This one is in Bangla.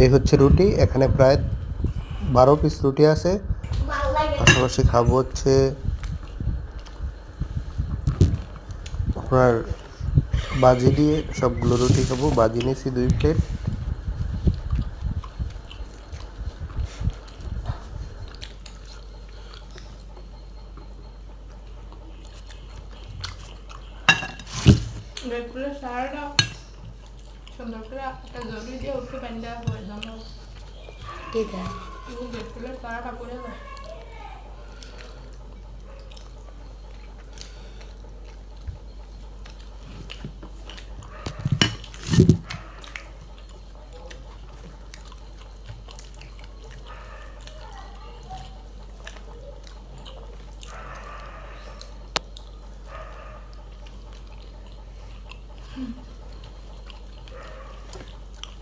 এই হচ্ছে রুটি, এখানে প্রায় 12 পিস রুটি আছে। পাশাপাশি খাবো হচ্ছে আপনার বাজি দিয়ে সবগুলো রুটি খাবো। বাজি নিয়েছি 2 প্লেট। সুন্দর করে একটা জল দিয়ে উঠে পানি দেওয়া হয়, ঠিক আছে। সারাটা করে